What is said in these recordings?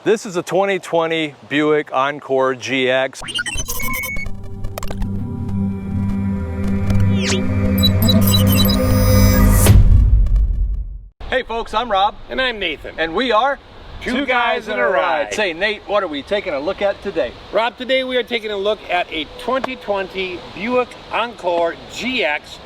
This is a 2020 Buick Encore GX. Hey folks, I'm Rob. And I'm Nathan. And we are Two Guys in a Ride. Say, Nate, what are we taking a look at today? Rob, today we are taking a look at a 2020 Buick Encore GX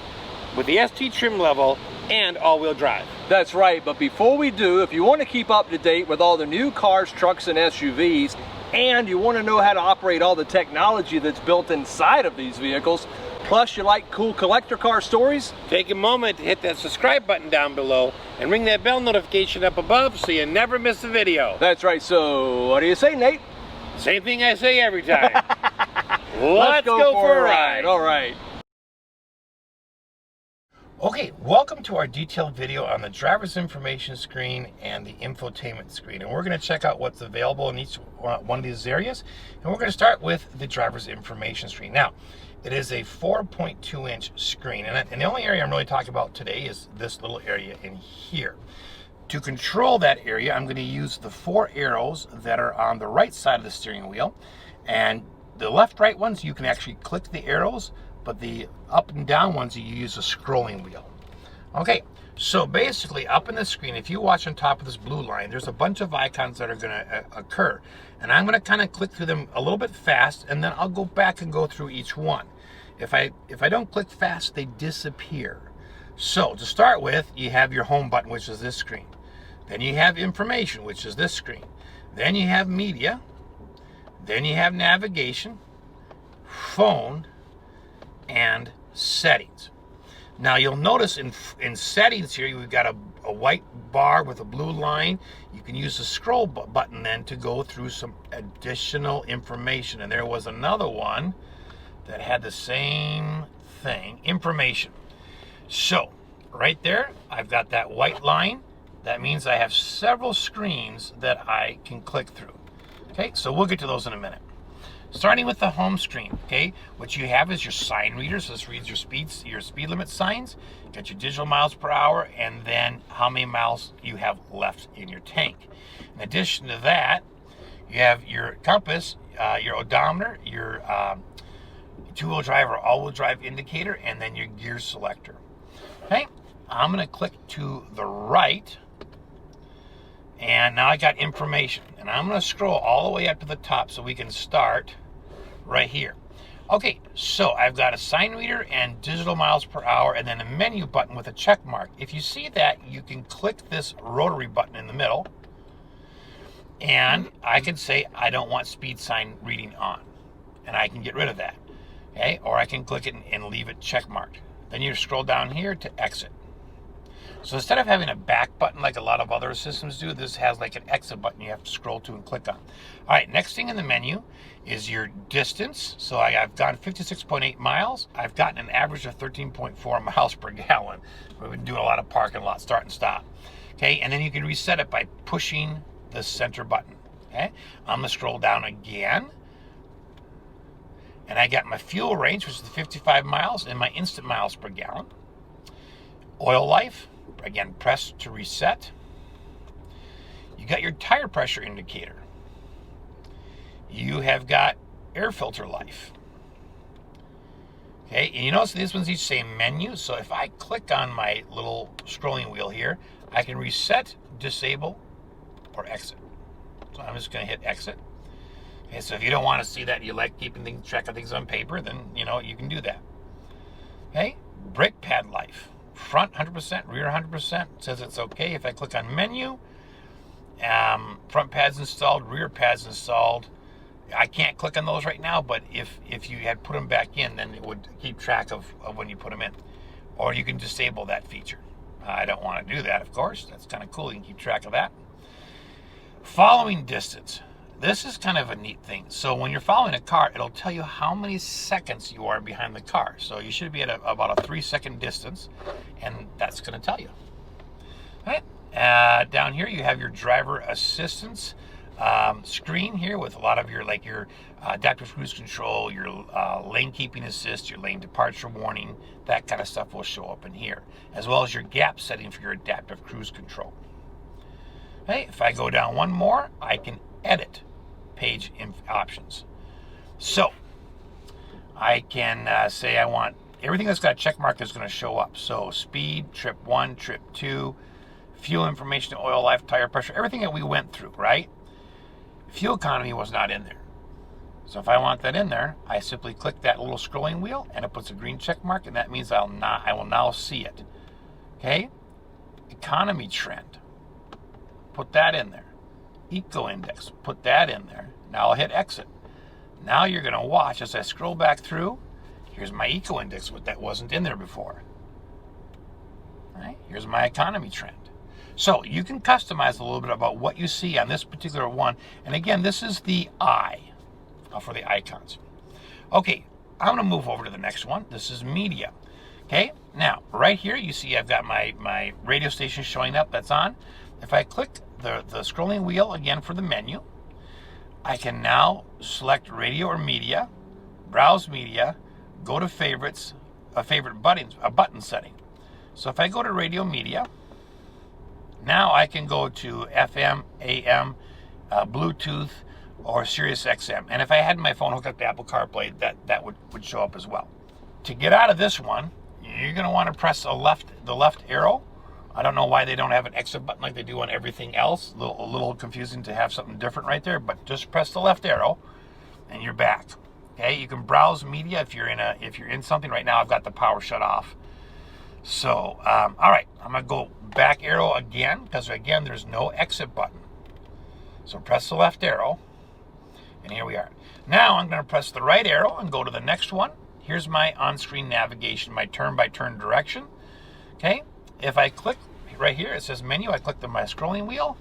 with the ST trim level and all-wheel drive. That's right, but before we do, if you want to keep up to date with all the new cars, trucks, and SUVs, and you want to know how to operate all the technology that's built inside of these vehicles, plus you like cool collector car stories, take a moment to hit that subscribe button down below and ring that bell notification up above so you never miss a video. That's right, so what do you say, Nate? Same thing I say every time. Let's go for a ride. All right. Okay, welcome to our detailed video on the driver's information screen and the infotainment screen. And we're going to check out what's available in each one of these areas. And we're going to start with the driver's information screen. Now, it is a 4.2-inch screen. And the only area I'm really talking about today is this little area in here. To control that area, I'm going to use the 4 arrows that are on the right side of the steering wheel. And the left-right ones, you can actually click the arrows, but the up and down ones, you use a scrolling wheel. Okay, so basically up in the screen, if you watch on top of this blue line, there's a bunch of icons that are going to occur. And I'm going to kind of click through them a little bit fast, and then I'll go back and go through each one. If I don't click fast, they disappear. So to start with, you have your home button, which is this screen. Then you have information, which is this screen. Then you have media. Then you have navigation, phone, and settings. Now you'll notice in settings here, we've got a white bar with a blue line. You can use the scroll button then to go through some additional information. And there was another one that had the same thing, information. So right there, I've got that white line. That means I have several screens that I can click through. Okay, so we'll get to those in a minute. Starting with the home screen, okay, what you have is your sign reader. So this reads your speed limit signs, got your digital miles per hour, and then how many miles you have left in your tank. In addition to that, you have your compass, your odometer, your two-wheel drive or all-wheel drive indicator, and then your gear selector. Okay, I'm going to click to the right, and now I got information, and I'm going to scroll all the way up to the top so we can start right here. Okay, so I've got a sign reader and digital miles per hour, and then a menu button with a check mark. If you see that, you can click this rotary button in the middle, and I can say I don't want speed sign reading on, and I can get rid of that. Okay, or I can click it and leave it check marked. Then you scroll down here to exit. So instead of having a back button like a lot of other systems do, this has like an exit button you have to scroll to and click on. All right, next thing in the menu is your distance. So I've gone 56.8 miles. I've gotten an average of 13.4 miles per gallon. We've been doing a lot of parking lot, start and stop. Okay, and then you can reset it by pushing the center button. Okay, I'm gonna scroll down again. And I got my fuel range, which is the 55 miles, and my instant miles per gallon. Oil life. Again, press to reset. You got your tire pressure indicator. You have got air filter life. Okay, and you notice these ones each say menu. So if I click on my little scrolling wheel here, I can reset, disable, or exit. So I'm just going to hit exit. Okay, so if you don't want to see that, you like keeping track of things on paper, then you can do that. Okay, brake pad life. Front 100%, rear 100%. Says it's okay. If I click on menu, front pads installed, rear pads installed. I can't click on those right now, but if you had put them back in, then it would keep track of when you put them in. Or you can disable that feature. I don't want to do that, of course. That's kind of cool. You can keep track of that. Following distance. This is kind of a neat thing. So when you're following a car, it'll tell you how many seconds you are behind the car. So you should be at about a 3-second distance, and that's going to tell you. All right. Down here, you have your driver assistance screen here with a lot of your adaptive cruise control, your lane keeping assist, your lane departure warning, that kind of stuff will show up in here, as well as your gap setting for your adaptive cruise control. Okay, if I go down one more, I can edit page options. So I can say I want everything that's got a check mark is going to show up. So speed, trip 1, trip 2, fuel information, oil life, tire pressure, everything that we went through, right? Fuel economy was not in there. So if I want that in there, I simply click that little scrolling wheel and it puts a green check mark, and that means I will now see it. Okay? Economy trend. Put that in there. Eco index. Put that in there. Now I'll hit exit. Now you're going to watch as I scroll back through. Here's my eco index, that wasn't in there before. All right? Here's my economy trend. So you can customize a little bit about what you see on this particular one. And again, this is the eye for the icons. Okay, I'm going to move over to the next one. This is media. Okay, now right here you see I've got my radio station showing up. That's on. If I click the scrolling wheel again for the menu, I can now select radio or media, browse media, go to favorites, a button setting. So if I go to radio media, now I can go to FM, AM, Bluetooth, or Sirius XM. And if I had my phone hooked up to Apple CarPlay, that would show up as well. To get out of this one, you're going to want to press the left arrow. I don't know why they don't have an exit button like they do on everything else. A little confusing to have something different right there, but just press the left arrow and you're back. Okay, you can browse media if you're in something. Right now I've got the power shut off. So, all right, I'm going to go back arrow again, because again, there's no exit button. So press the left arrow, and here we are. Now I'm going to press the right arrow and go to the next one. Here's my on-screen navigation, my turn-by-turn direction. Okay, if I click right here, it says menu, I click my scrolling wheel.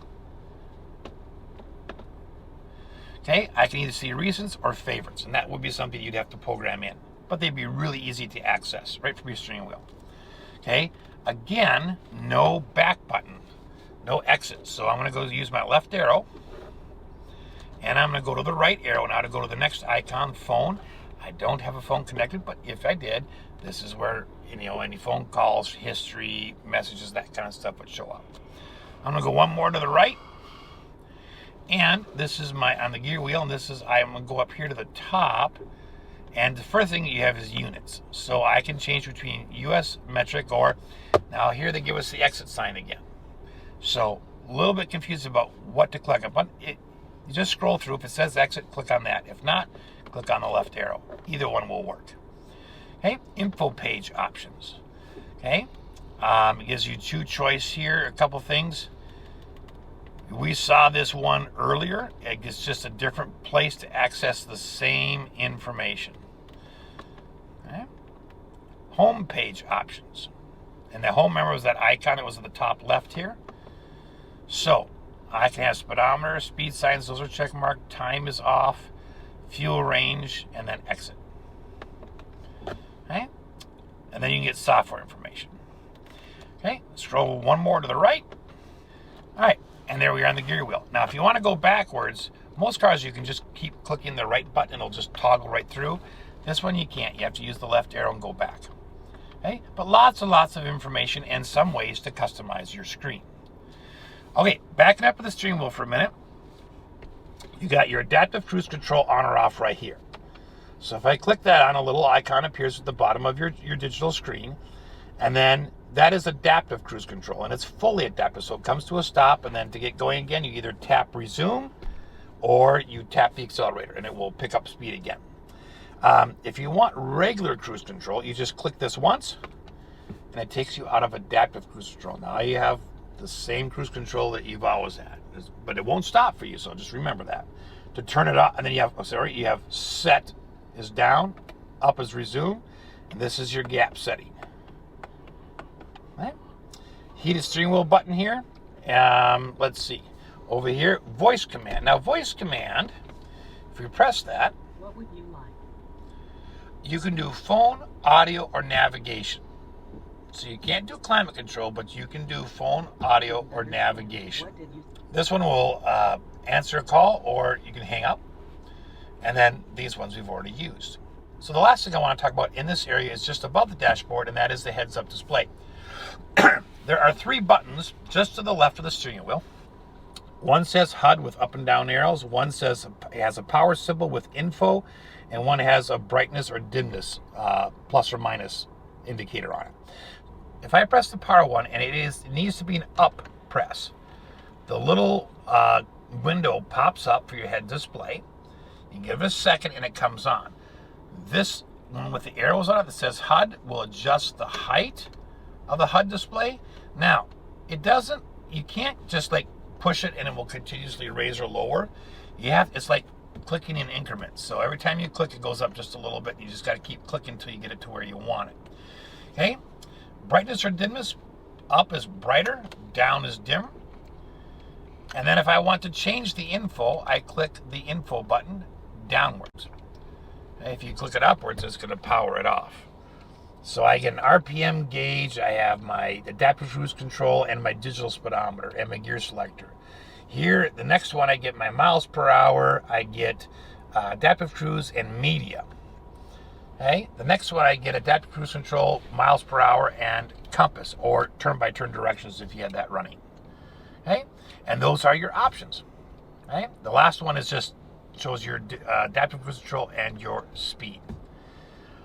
Okay, I can either see recents or favorites, and that would be something you'd have to program in, but they'd be really easy to access right from your steering wheel. Okay, again, no back button, no exit. So I'm going to go use my left arrow, and I'm going to go to the right arrow now to go to the next icon, phone. I don't have a phone connected, but if I did, this is where any phone calls, history, messages, that kind of stuff would show up. I'm going to go one more to the right, and this is on the gear wheel, and I'm going to go up here to the top. And the first thing you have is units. So I can change between US metric, or now here they give us the exit sign again. So a little bit confused about what to click on. You just scroll through. If it says exit, click on that. If not, click on the left arrow. Either one will work. Okay, info page options. Okay, it gives you two choice here, a couple things. We saw this one earlier. It's just a different place to access the same information. Okay. Home page options. And the home, remember, was that icon that was at the top left here. So I can have speedometer, speed signs, those are check marked, time is off, fuel range, and then exit. Okay. And then you can get software information. Okay, scroll one more to the right. All right. And there we are on the gear wheel. Now, if you want to go backwards, most cars you can just keep clicking the right button and it'll just toggle right through. This one you can't. You have to use the left arrow and go back. Okay? But lots and lots of information and some ways to customize your screen. Okay, backing up with the steering wheel for a minute. You got your adaptive cruise control on or off right here. So if I click that on, a little icon appears at the bottom of your digital screen, and then that is adaptive cruise control, and it's fully adaptive. So it comes to a stop, and then to get going again, you either tap resume or you tap the accelerator, and it will pick up speed again. If you want regular cruise control, you just click this once, and it takes you out of adaptive cruise control. Now you have the same cruise control that you've always had, but it won't stop for you, so just remember that. To turn it off, and then you have set is down, up is resume, and this is your gap setting. Right. Heated steering wheel button here. Let's see. Over here, voice command. Now, voice command, if you press that, what would you like? You can do phone, audio, or navigation. So you can't do climate control, but you can do phone, audio, or navigation. This one will answer a call, or you can hang up. And then these ones we've already used. So the last thing I want to talk about in this area is just above the dashboard, and that is the heads-up display. There are 3 buttons just to the left of the steering wheel. One says HUD with up and down arrows. One says it has a power symbol with info, and one has a brightness or dimness plus or minus indicator on it. If I press the power one, and it needs to be an up press, the little window pops up for your head display. You give it a second and it comes on. This one with the arrows on it that says HUD will adjust the height of the HUD display. Now, you can't just like push it and it will continuously raise or lower. It's like clicking in increments. So every time you click, it goes up just a little bit. You just got to keep clicking until you get it to where you want it. Okay? Brightness or dimness, up is brighter, down is dim. And then if I want to change the info, I click the info button downwards. If you click it upwards, it's going to power it off. So I get an RPM gauge, I have my adaptive cruise control and my digital speedometer and my gear selector. Here, the next one, I get my miles per hour, I get adaptive cruise and media. Okay, the next one I get adaptive cruise control, miles per hour, and compass, or turn-by-turn directions if you had that running. Okay, and those are your options. Okay, the last one is just shows your adaptive cruise control and your speed.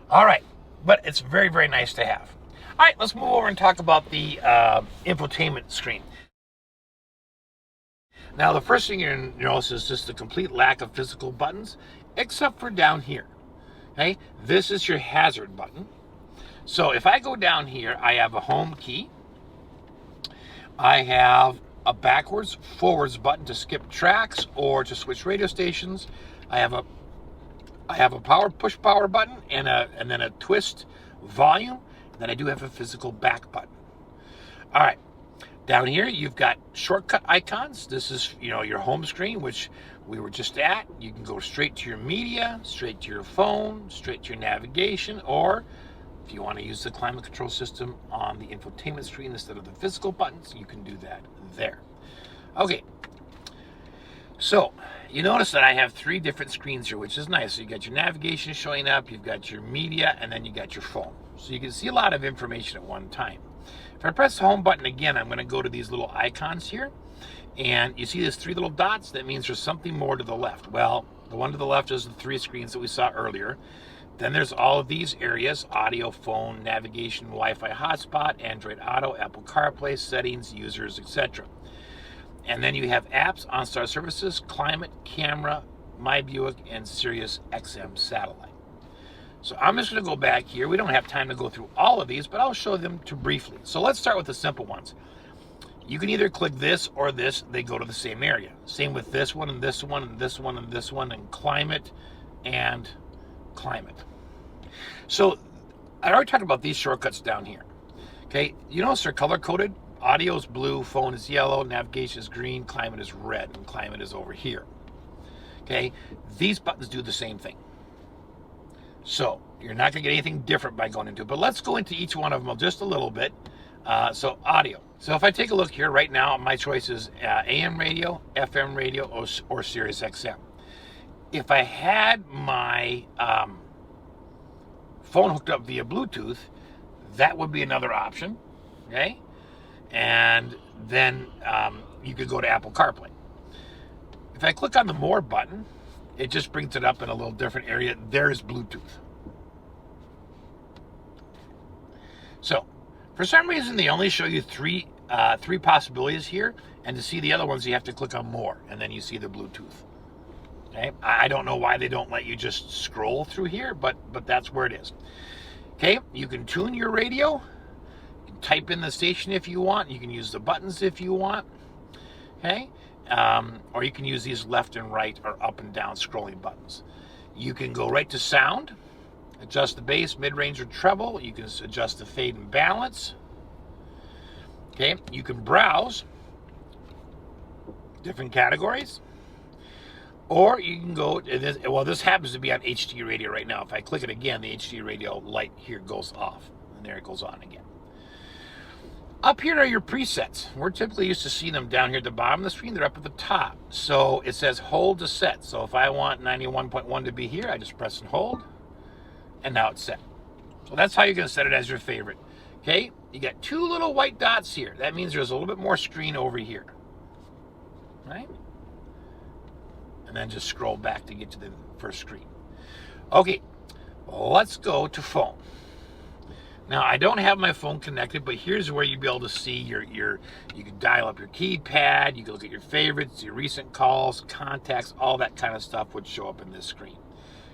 All right, but it's very, very nice to have. All right, let's move over and talk about the infotainment screen. Now, the first thing you're going to notice is just the complete lack of physical buttons, except for down here. Okay, this is your hazard button. So if I go down here, I have a home key. I have a backwards, forwards button to skip tracks or to switch radio stations. I have a push power button and then a twist volume. Then I do have a physical back button. All right. Down here, you've got shortcut icons. This is, your home screen, which we were just at. You can go straight to your media, straight to your phone, straight to your navigation, or if you want to use the climate control system on the infotainment screen instead of the physical buttons, you can do that there. Okay. So, you notice that I have 3 different screens here, which is nice. So you got your navigation showing up, you've got your media, and then you got your phone. So you can see a lot of information at one time. If I press the home button again, I'm going to go to these little icons here. And you see these 3 little dots? That means there's something more to the left. Well, the one to the left is the 3 screens that we saw earlier. Then there's all of these areas: audio, phone, navigation, Wi-Fi hotspot, Android Auto, Apple CarPlay, settings, users, etc. And then you have apps, OnStar services, climate, camera, My Buick, and Sirius XM satellite. So I'm just going to go back here. We don't have time to go through all of these, but I'll show them briefly. So let's start with the simple ones. You can either click this or this. They go to the same area. Same with this one and this one and this one and this one, and climate and climate. So I already talked about these shortcuts down here. Okay, you notice they're color-coded. Audio is blue, phone is yellow, navigation is green, climate is red, and climate is over here. Okay, these buttons do the same thing. So you're not going to get anything different by going into it. But let's go into each one of them just a little bit. So audio. So if I take a look here right now, my choice is AM radio, FM radio, or Sirius XM. If I had my phone hooked up via Bluetooth, that would be another option. Okay? And then you could go to Apple CarPlay. If I click on the More button, it just brings it up in a little different area. There's Bluetooth. So, for some reason, they only show you three possibilities here, and to see the other ones, you have to click on More, and then you see the Bluetooth. Okay, I don't know why they don't let you just scroll through here, but that's where it is. Okay, you can tune your radio. You can type in the station if you want. You can use the buttons if you want. Okay. Or you can use these left and right or up and down scrolling buttons. You can go right to sound, adjust the bass, mid-range, or treble. You can adjust the fade and balance. Okay, you can browse different categories. Or you can go, this happens to be on HD radio right now. If I click it again, the HD radio light here goes off, and there it goes on again. Up here are your presets. We're typically used to see them down here at the bottom of the screen. They're up at the top. So it says hold to set. So if I want 91.1 to be here, I just press and hold, and now it's set. So that's how you're going to set it as your favorite. Okay, you got 2 little white dots here. That means there's a little bit more screen over here. right? And then just scroll back to get to the first screen. Okay, let's go to phone. Now, I don't have my phone connected, but here's where you'll be able to see you can dial up your keypad, you can look at your favorites, your recent calls, contacts, all that kind of stuff would show up in this screen.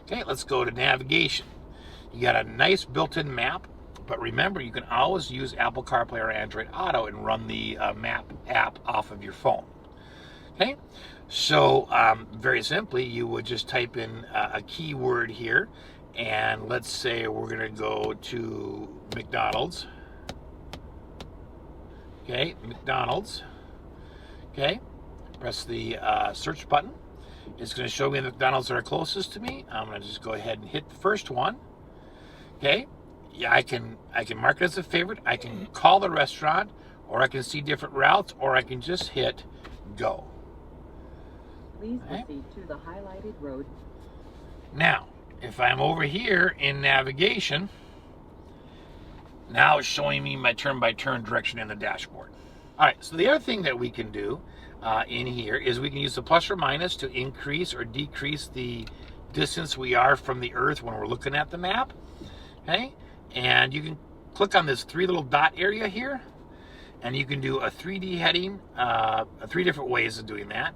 Okay, let's go to navigation. You got a nice built-in map, but remember, you can always use Apple CarPlay or Android Auto and run the map app off of your phone. Okay, so very simply, you would just type in a keyword here, and let's say we're going to go to McDonald's. Okay, McDonald's. Okay, press the search button. It's going to show me the McDonald's that are closest to me. I'm going to just go ahead and hit the first one. Okay, yeah, I can mark it as a favorite. I can call the restaurant, or I can see different routes, or I can just hit go. Please proceed to the highlighted road. Now, if I'm over here in navigation, now it's showing me my turn-by-turn direction in the dashboard. All right, so the other thing that we can do in here is we can use the plus or minus to increase or decrease the distance we are from the Earth when we're looking at the map. Okay, and you can click on this three little dot area here, and you can do a 3D heading, 3 different ways of doing that.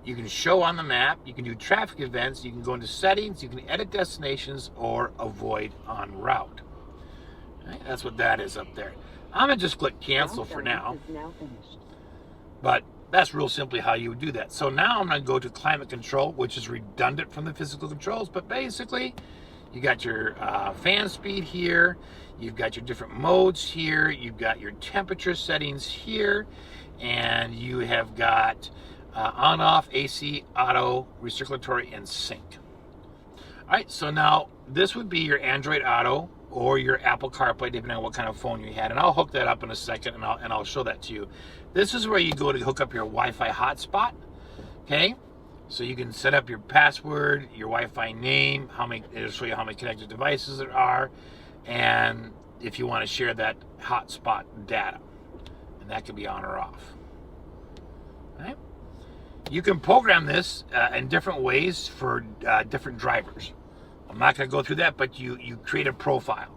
You can show on the map, you can do traffic events, you can go into settings, you can edit destinations, or avoid on route. Okay, that's what that is up there. I'm going to just click cancel for now. But that's real simply how you would do that. So now I'm going to go to climate control, which is redundant from the physical controls, but basically you got your fan speed here, you've got your different modes here, you've got your temperature settings here, and you have got on, off, AC, auto, recirculatory, and sync. All right, so now this would be your Android Auto or your Apple CarPlay, depending on what kind of phone you had. And I'll hook that up in a second, and I'll show that to you. This is where you go to hook up your Wi-Fi hotspot. Okay, so you can set up your password, your Wi-Fi name, it'll show you how many connected devices there are, and if you want to share that hotspot data, and that can be on or off. All right. You can program this in different ways for different drivers. I'm not going to go through that, but you create a profile,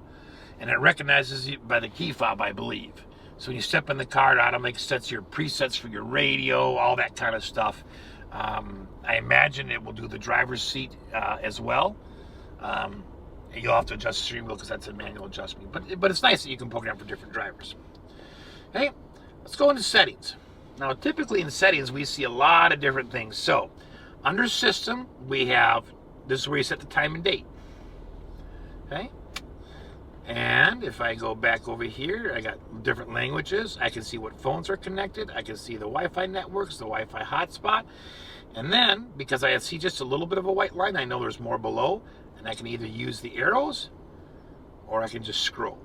and it recognizes you by the key fob, I believe. So when you step in the car, it automatically sets your presets for your radio, all that kind of stuff. I imagine it will do the driver's seat as well. You'll have to adjust the steering wheel because that's a manual adjustment. But it's nice that you can program for different drivers. Okay, let's go into settings. Now, typically in settings, we see a lot of different things. So, under system, we have, this is where you set the time and date. Okay? And if I go back over here, I got different languages. I can see what phones are connected. I can see the Wi-Fi networks, the Wi-Fi hotspot. And then, because I see just a little bit of a white line, I know there's more below. And I can either use the arrows, or I can just scroll.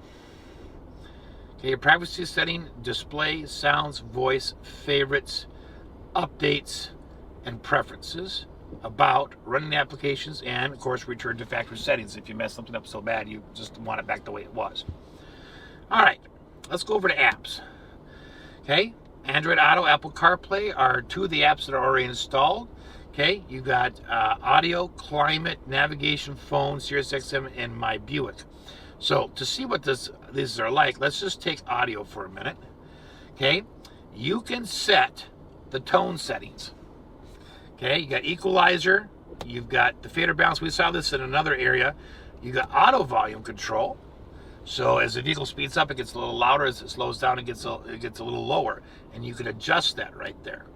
Okay, your privacy setting, display, sounds, voice, favorites, updates, and preferences, about, running applications, and of course return to factory settings if you mess something up so bad you just want it back the way it was. All right, let's go over to apps. Okay, Android Auto, Apple CarPlay are two of the apps that are already installed. Okay, you got audio, climate, navigation, phone, SiriusXM, and my Buick. So to see what these are like, let's just take audio for a minute. Okay, you can set the tone settings. Okay, you got equalizer, you've got the fader balance. We saw this in another area. You got auto volume control. So as the vehicle speeds up, it gets a little louder. As it slows down, it gets a little lower, and you can adjust that right there.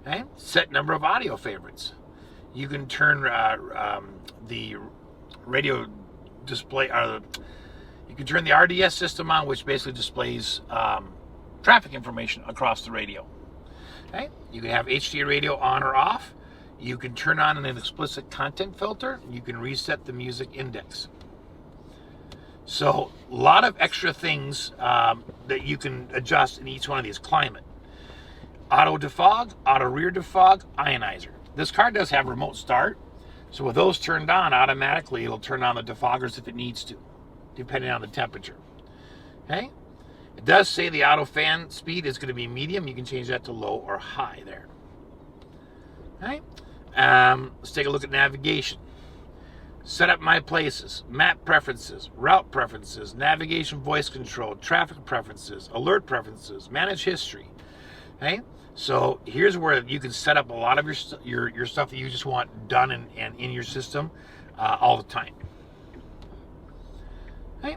Okay, set number of audio favorites. You can turn the radio display, you can turn the RDS system on, which basically displays traffic information across the radio. Okay, you can have HD radio on or off. You can turn on an explicit content filter. You can reset the music index. So a lot of extra things that you can adjust in each one of these. Climate, auto defog, auto rear defog, ionizer. This car does have remote start, so with those turned on, automatically it'll turn on the defoggers if it needs to, depending on the temperature. Okay, it does say the auto fan speed is going to be medium. You can change that to low or high there. All right. Let's take a look at navigation. Set up my places, map preferences, route preferences, navigation voice control, traffic preferences, alert preferences, manage history. Okay, so here's where you can set up a lot of your stuff that you just want done and in your system all the time. Okay,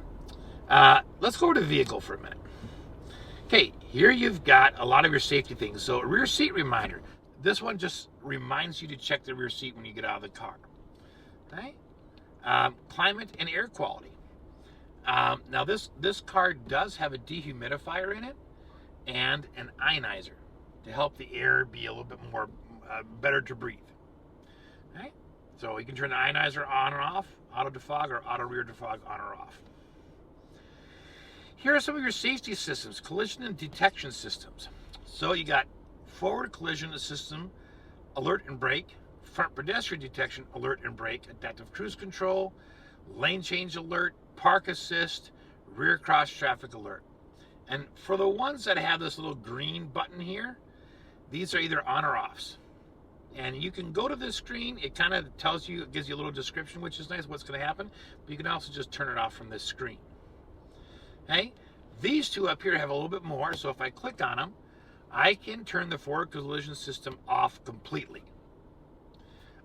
let's go to vehicle for a minute. Okay, here you've got a lot of your safety things. So rear seat reminder. This one just reminds you to check the rear seat when you get out of the car. Okay. Climate and air quality. Now this car does have a dehumidifier in it and an ionizer to help the air be a little bit more better to breathe. Okay? So you can turn the ionizer on or off, auto defog or auto rear defog on or off. Here are some of your safety systems, collision and detection systems. So you got forward collision system, alert and brake, front pedestrian detection, alert and brake, adaptive cruise control, lane change alert, park assist, rear cross traffic alert. And for the ones that have this little green button here, these are either on or offs. And you can go to this screen, it kind of tells you, it gives you a little description, which is nice, what's going to happen, but you can also just turn it off from this screen. Okay? These two up here have a little bit more, so if I click on them, I can turn the forward collision system off completely.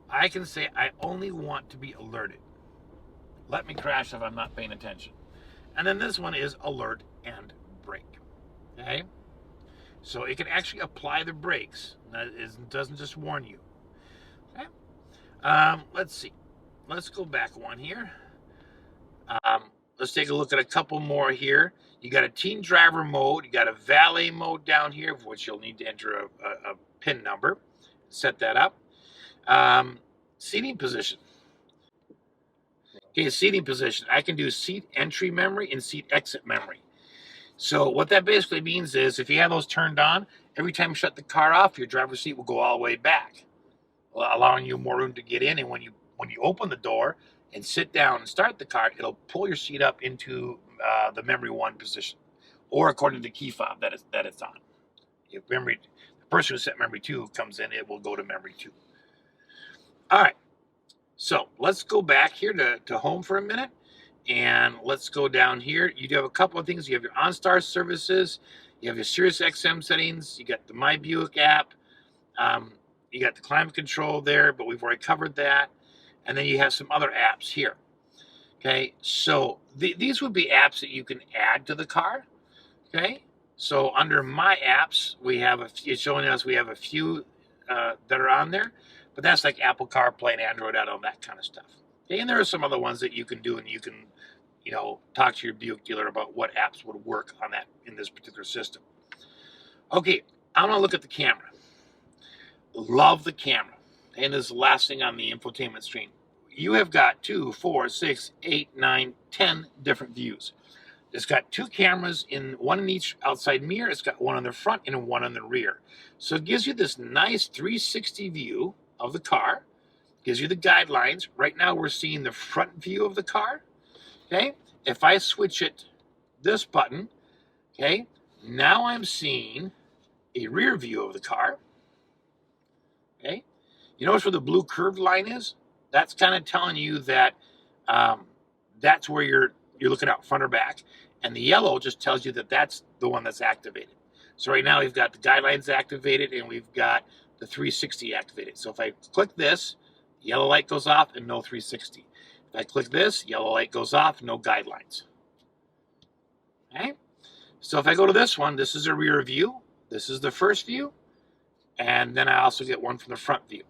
I can say I only want to be alerted. Let me crash if I'm not paying attention. And then this one is alert and brake. Okay? So it can actually apply the brakes. It doesn't just warn you. Okay? Let's see. Let's go back one here. Let's take a look at a couple more here. You got a teen driver mode. You got a valet mode down here, for which you'll need to enter a PIN number. Set that up. Seating position. Okay, seating position. I can do seat entry memory and seat exit memory. So what that basically means is if you have those turned on, every time you shut the car off, your driver's seat will go all the way back, allowing you more room to get in. And when you open the door and sit down and start the car, it'll pull your seat up into the memory 1 position, or according to the key fob that it's on. If the person who set memory 2 comes in, it will go to memory 2. All right, so let's go back here to home for a minute, and let's go down here. You do have a couple of things. You have your OnStar services, you have your SiriusXM settings, you got the My Buick app, you got the climate control there, but we've already covered that, and then you have some other apps here. Okay, so these would be apps that you can add to the car. Okay, so under My Apps, it's showing us we have a few that are on there. But that's like Apple CarPlay and Android Auto, that kind of stuff. Okay, and there are some other ones that you can do, and you can, talk to your Buick dealer about what apps would work on that in this particular system. Okay, I'm gonna look at the camera. Love the camera. And this is the last thing on the infotainment screen. You have got 2, 4, 6, 8, 9, 10 different views. It's got 2 cameras, one in each outside mirror. It's got one on the front and one on the rear. So it gives you this nice 360 view of the car, gives you the guidelines. Right now we're seeing the front view of the car. Okay, if I switch it, this button, okay, now I'm seeing a rear view of the car. Okay, you notice where the blue curved line is? That's kind of telling you that that's where you're looking out, front or back. And the yellow just tells you that that's the one that's activated. So right now we've got the guidelines activated and we've got the 360 activated. So if I click this, yellow light goes off and no 360. If I click this, yellow light goes off, no guidelines. Okay? So if I go to this one, this is a rear view. This is the first view. And then I also get one from the front view.